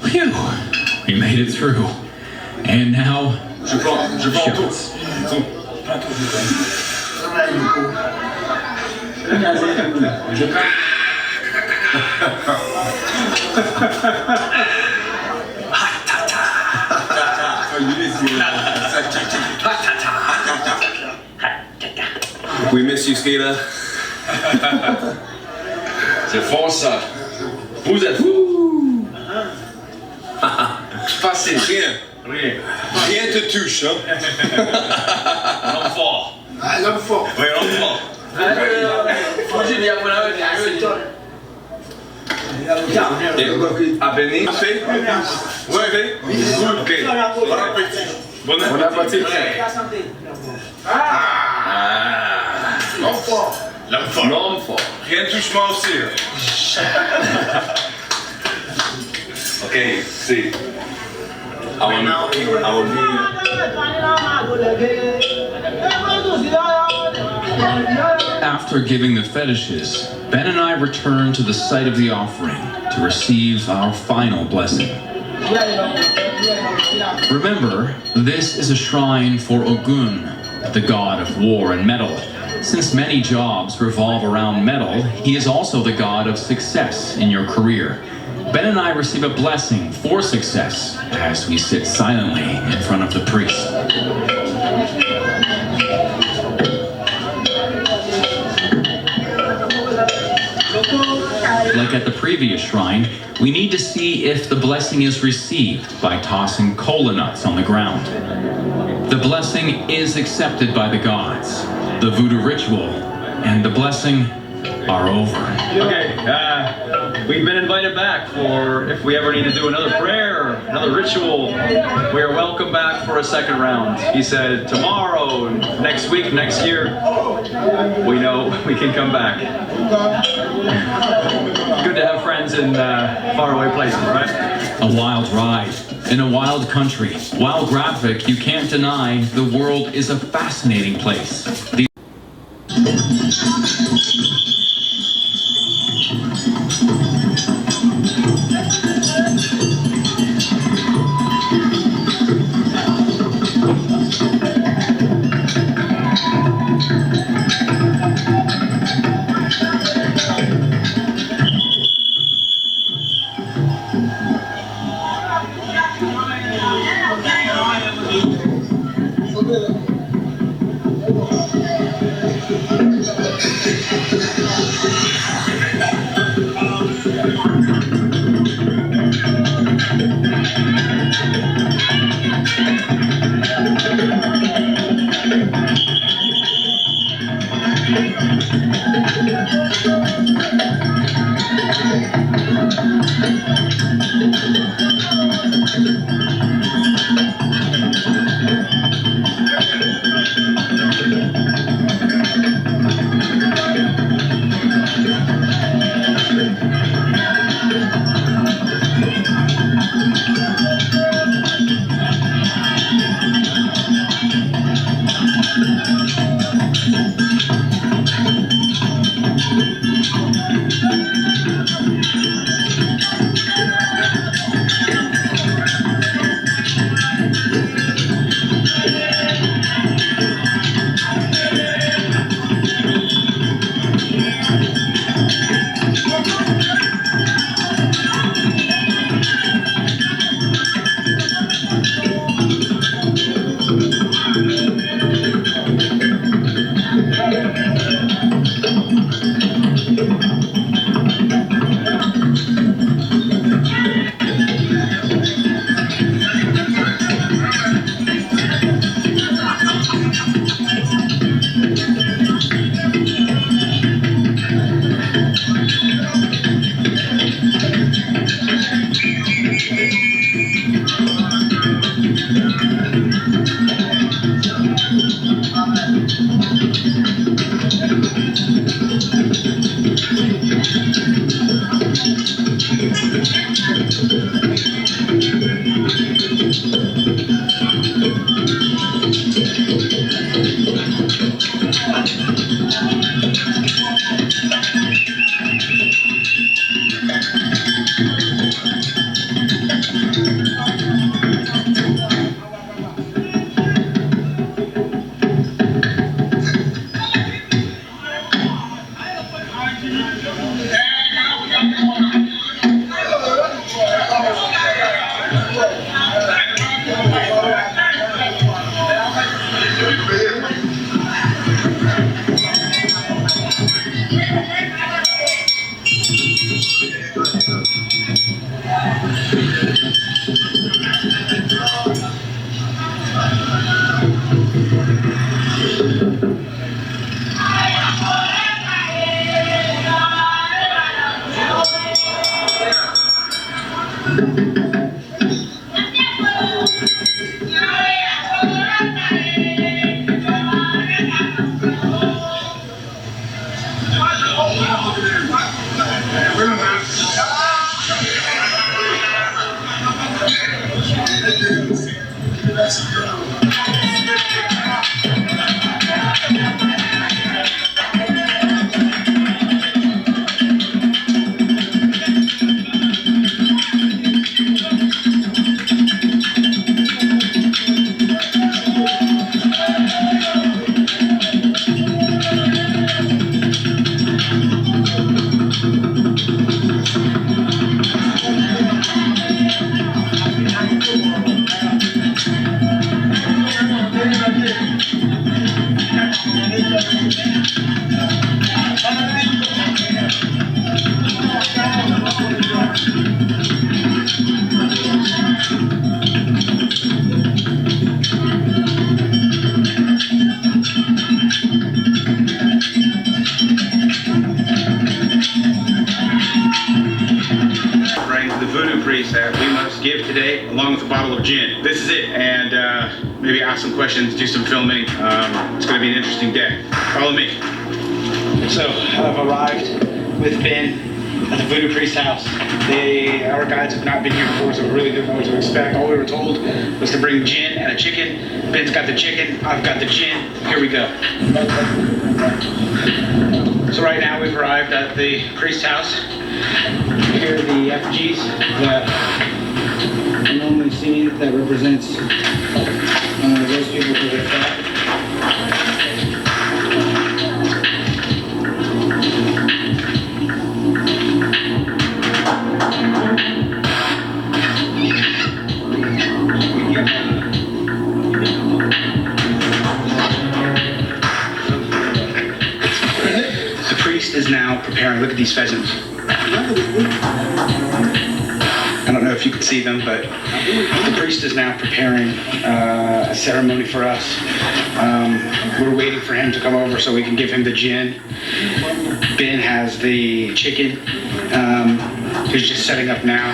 Phew, we made it through. And now, shots. We miss you, Skeeter. C'est fort ça. Vous êtes fou. Facile. Rien. Rien te touche, hein? L'homme fort. L'homme fort. Oui, l'homme fort. À Bénin? Ouais. Ok. Bon appétit. L'homme fort. L'homme fort. Rien ne touche moi aussi. Ok, see. After giving the fetishes, Ben and I return to the site of the offering to receive our final blessing. Remember, this is a shrine for Ogun, the god of war and metal. Since many jobs revolve around metal, he is also the god of success in your career. Ben and I receive a blessing for success as we sit silently in front of the priest. Like at the previous shrine, we need to see if the blessing is received by tossing cola nuts on the ground. The blessing is accepted by the gods. The voodoo ritual and the blessing are over. Okay, we've been invited back for if we ever need to do another prayer or another ritual. We are welcome back for a second round. He said tomorrow, next week, next year. We know we can come back. Good to have friends in faraway places, right? A wild ride in a wild country. While graphic, you can't deny the world is a fascinating place. priest that we must give today, along with a bottle of gin. This is it, and maybe ask some questions, do some filming. It's going to be an interesting day. Follow me. So I've arrived with Ben at the Voodoo Priest house. Our guides have not been here before, so we really didn't know what to expect. All we were told was to bring gin and a chicken. Ben's got the chicken, I've got the gin. Here we go. So right now we've arrived at the priest house. Here are the effigies that are normally seen that represents those people who have fought. The priest is now preparing. Look at these pheasants. I don't know if you can see them, but the priest is now preparing a ceremony for us. We're waiting for him to come over so we can give him the gin. Ben has the chicken. He's just setting up now.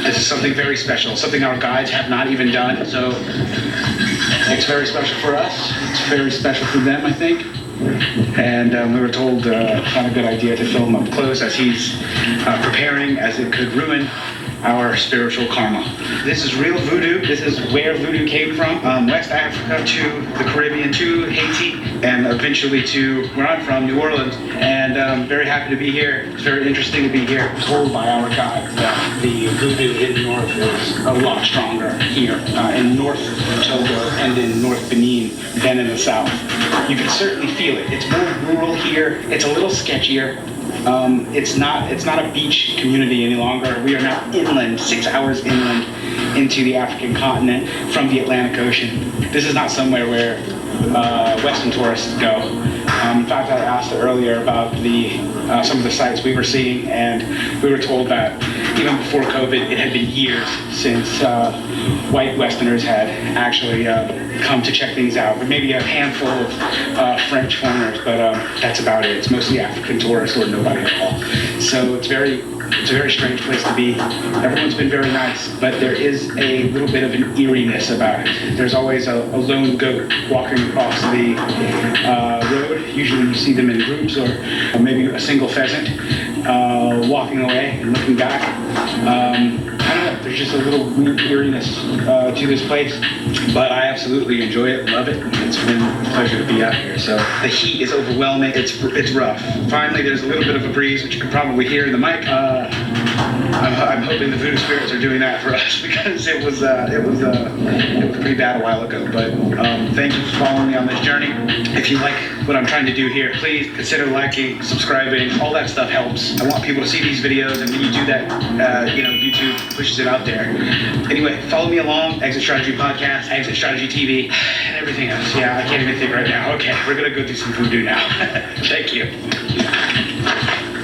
This is something very special, something our guides have not even done, so it's very special for us. It's very special for them, I think. And we were told it's not a good idea to film up close as he's preparing, as it could ruin our spiritual karma. This is real voodoo. This is where voodoo came from. West Africa to the Caribbean to Haiti and eventually to where I'm from, New Orleans. And I'm very happy to be here. It's very interesting to be here. Told by our guides that the voodoo in the north is a lot stronger here in North Togo and in North Benin than in the south. You can certainly feel it. It's more rural here. It's a little sketchier. It's not a beach community any longer. We are now inland, 6 hours inland into the African continent from the Atlantic Ocean. This is not somewhere where Western tourists go. In fact, I asked earlier about some of the sites we were seeing, and we were told that even before COVID, it had been years since white Westerners had actually come to check things out. But maybe a handful of French foreigners, but that's about it. It's mostly African tourists or nobody at all. So it's a very strange place to be. Everyone's been very nice, but there is a little bit of an eeriness about it. There's always a lone goat walking across the road. Usually you see them in groups, or maybe a single pheasant walking away and looking back. I don't know, there's just a little weird eeriness to this place, but I absolutely enjoy it, love it. It's been a pleasure to be out here. So the heat is overwhelming, it's rough. Finally, there's a little bit of a breeze, which you can probably hear in the mic. I'm hoping the voodoo spirits are doing that for us, because it was pretty bad a while ago. But thank you for following me on this journey. If you like what I'm trying to do here, please consider liking, subscribing. All that stuff helps. I want people to see these videos, and when you do that, YouTube pushes it out there. Anyway, follow me along. Exit Strategy Podcast, Exit Strategy TV, and everything else. Yeah, I can't even think right now. Okay, we're gonna go do some voodoo now. Thank you.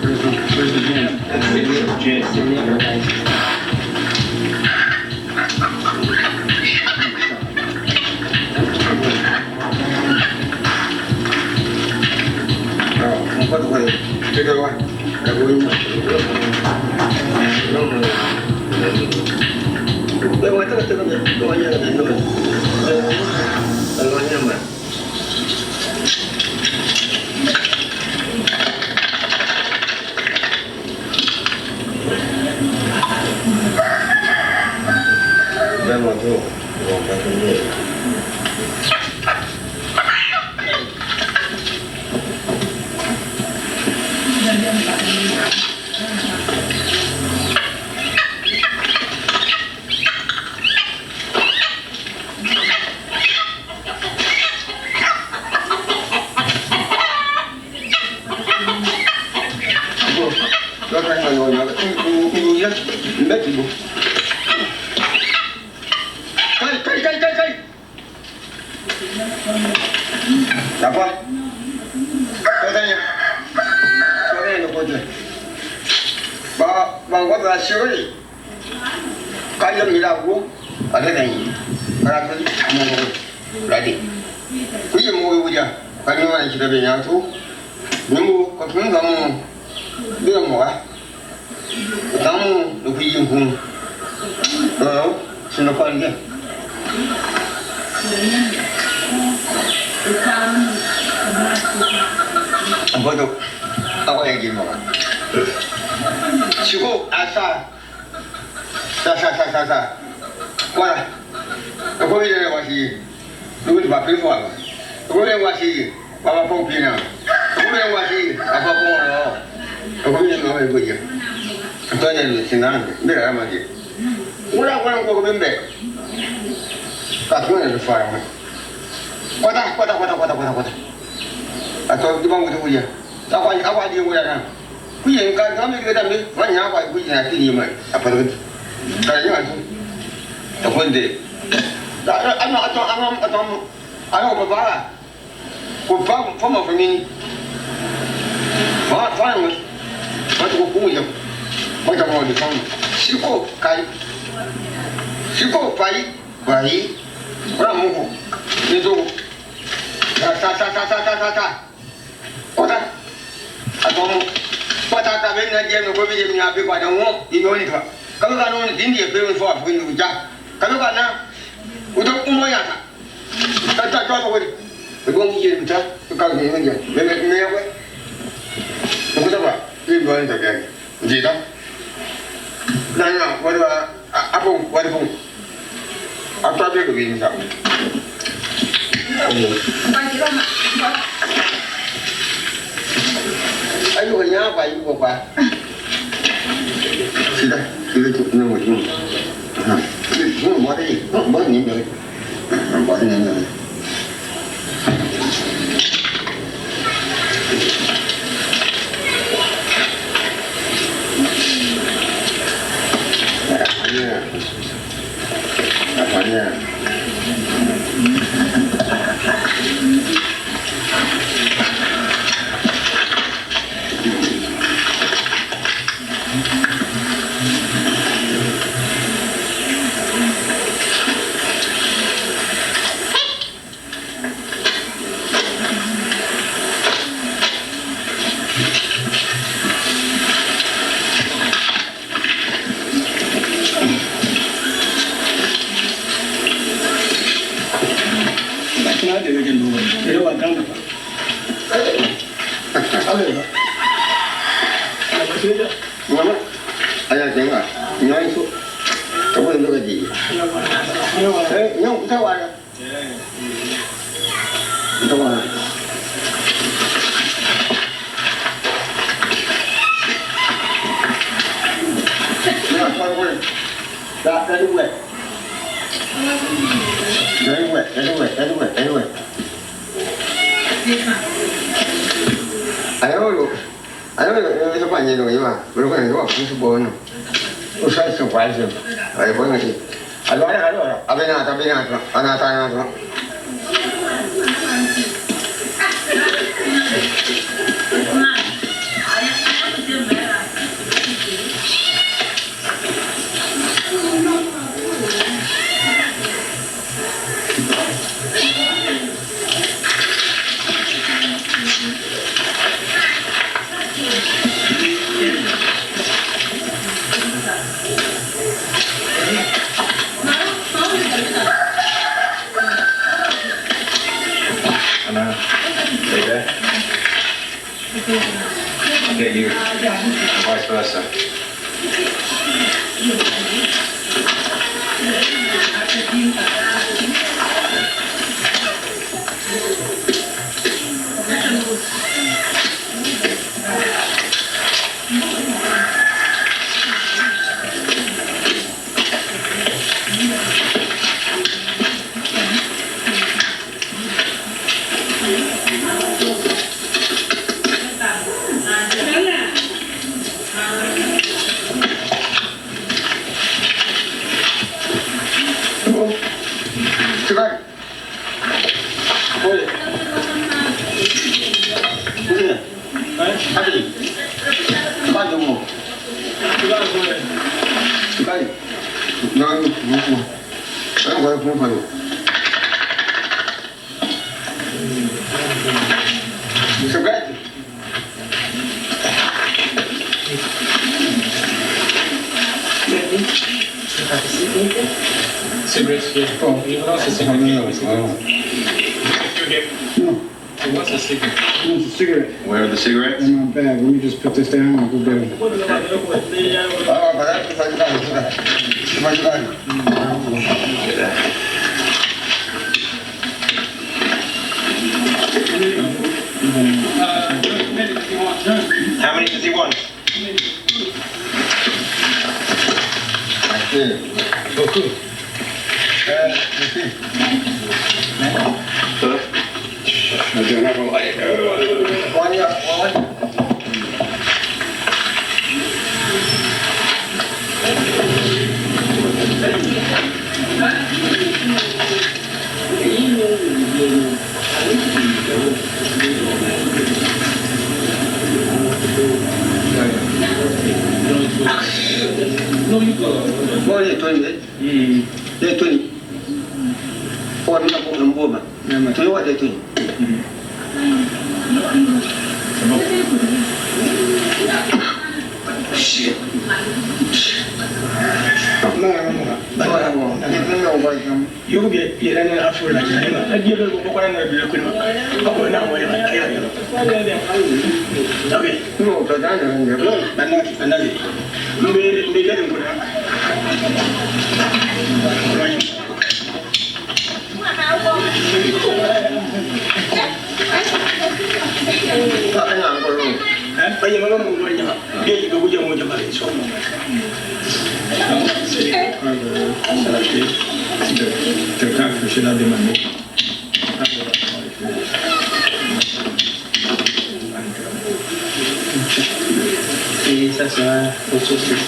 Where's the gin? That's the gin. c'est le point bien. Bodo, apa yang gimana? Cukup asal, sa. Wala, aku ini masih, dulu dipakai apa? Aku ini masih, apa pun pina. Aku ini masih, apa pun lo. Aku ini mau ikut je. Tuanya lu senang, bila lama je. Ulang kau bembe. Tak kau ni faham. Kota. Atau di bangku tu je. Apa dia mula kan? Kuya kan kami kita ni banyak apa kuya nanti dia mai. Apa tu? Kalau jangan tu. Tak boleh. Anak bapa. Bapa forma family. Faham? Macam kuya. Macam orang di sana. Siko pai. Orang muku. Itu. Ta. Kota. Atau kota kabin aja nak kau pergi menyapi pada orang ini ni kah? Kalau kan orang ini dia pergi for apa ini juga. Kalau kan na, udah umur ya tak. Tak kau tu. Beruang dia betul. Kalau ni aja. Memang apa? Aku tak apa. Ini bukan tak kan. Jadi tak. Nanya, apa? Apa dia kebin tak? Ayo kanya apa ibu bapa? Sudah, kita cukup nombor ini. Buat ni. Apanya? Ayah tengok, nyai tu, kamu tu gaji. Nyok tahu ada. Tahu ada. Nah, kau dah ada buat. Dah buat. Ayo, siapa ni tu? Ibu, berapa ni tu? Aku sebuah ni. Usai surprise. Ayo, boleh ni. Ada. Abina, anak. Get you, and vice versa. Cigarettes here. Oh, you lost a cigarette. What's a cigarette? It's a cigarette. Where are the cigarettes? In my bag. Let me just put this down and go get them. How many does he want? I don't have a light. Boleh tuan ni. Dia tuan ni. Orang nak buat lembu mah. Tuan awak dia tuan. Shit. Yo biar biar ni afur lagi. Dia dah buat orang nak biar kena. Apa nak buat ayah ayah. Okay. No, tak ada. Mana ni? Mereka ni pun. Tak enak kalau. Bayar malam mungkin dia juga punya mau jalan esok. Terkait dengan demand. Ça sera autre chose.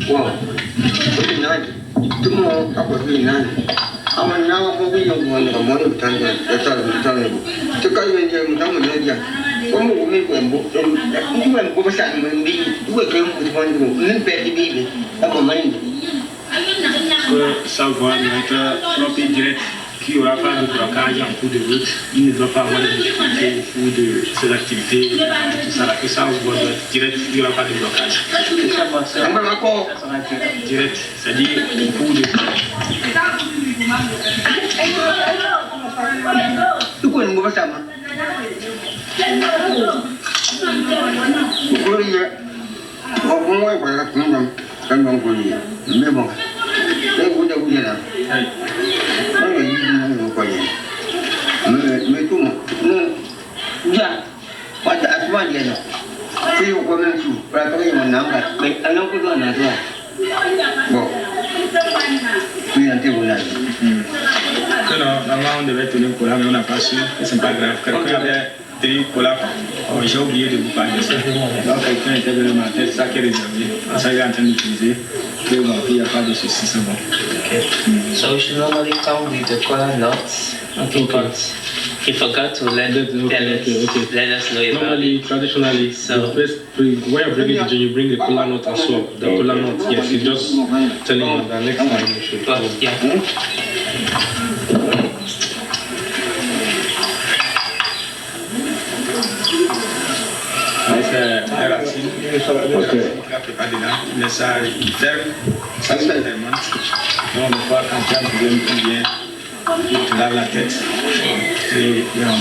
Wow, ini itu mau apa ini? Awan nawa mobil yang mau bertanya, datang. Sekarang dia mungkin dia. Kamu mungkin bukan pesan membeli, dua kali bukan itu. Ini pergi apa main? Savoir notre propre direct qu'il n'y aura pas de blocage en cours de route, il ne doit pas avoir de difficultés ou de ces activités, tout ça, que ça au bord direct, il n'y aura pas de blocage. Direct, c'est-à-dire au cours de tu kau yang bersama. Kau ni, kau mau apa nak kau kan kau ni, memang. Saya punya lah. Saya ini kau ni. Mereka tu, dia pada asma dia lah. Saya kau mensu, peraturan yang menangkat. Anak kau tu anak tu. Bon. Oui, nanti bulan. Normalement, on devait tourner pour là, mais on n'a pas su. C'est pas grave. Quelqu'un avait tenu pour là. Oh, j'ai oublié de vous parler de ça. Donc, quelqu'un était venu dans ma tête, ça qui est réservé. Ça, il est en train d'utiliser. Il n'y a pas de souci, c'est bon. Okay. So we should normally come with the collar knots. Okay. But he forgot to let us know about normally, traditionally, so the first way of bringing the gin, you bring the kola nut as well. The kola nut, yes, he's just telling you that next time you should. But, yeah.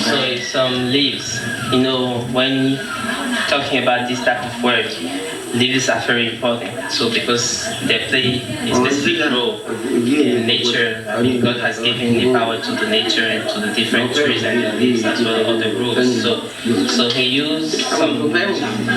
So some leaves, you know, when talking about this type of work, leaves are very important. So because they play a specific role in nature, I mean, God has given the power to the nature and to the different trees and the leaves as well as the roots. So he used some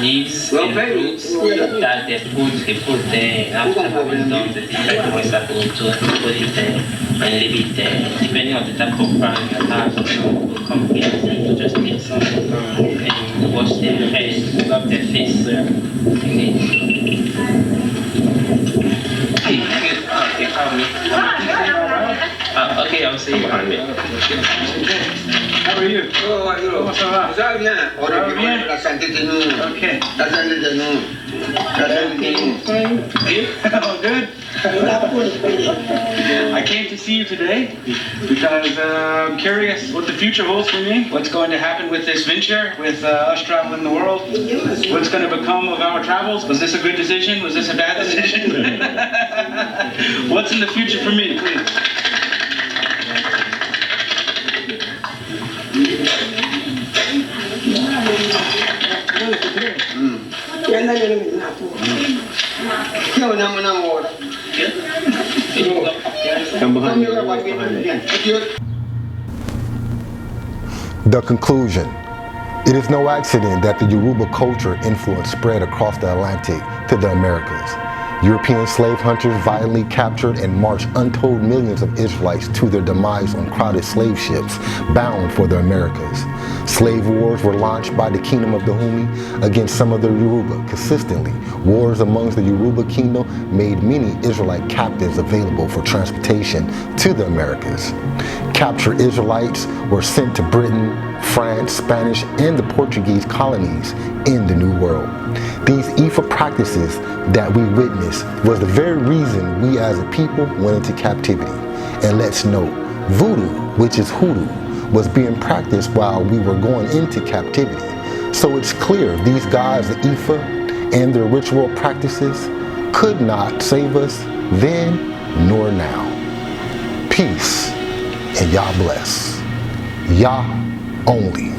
leaves and roots that he put there after having done the different things that we do, put it there and leave it there. Depending on the type of plant you have, we'll come here and just take some and wash their head, rub their face. Okay, come behind me. How are you? Comment ça va? Ça va bien. Ça va bien? La santé de nous. Okay. La santé de nous. La santé de nous. Oh, good. I came to see you today because I'm curious what the future holds for me. What's going to happen with this venture, with us traveling the world? What's going to become of our travels? Was this a good decision? Was this a bad decision? What's in the future for me, please? Come behind me. Behind me. The conclusion. It is no accident that the Yoruba culture influence spread across the Atlantic to the Americas. European slave hunters violently captured and marched untold millions of Israelites to their demise on crowded slave ships bound for the Americas. Slave wars were launched by the Kingdom of Dahomey against some of the Yoruba. Consistently, wars amongst the Yoruba kingdom made many Israelite captives available for transportation to the Americas. Captured Israelites were sent to Britain, France, Spanish, and the Portuguese colonies in the New World. These Ifa practices that we witnessed was the very reason we as a people went into captivity. And let's note, voodoo, which is hoodoo, was being practiced while we were going into captivity. So it's clear these gods, the Ifa, and their ritual practices could not save us then nor now. Peace and Yah bless. Yah only.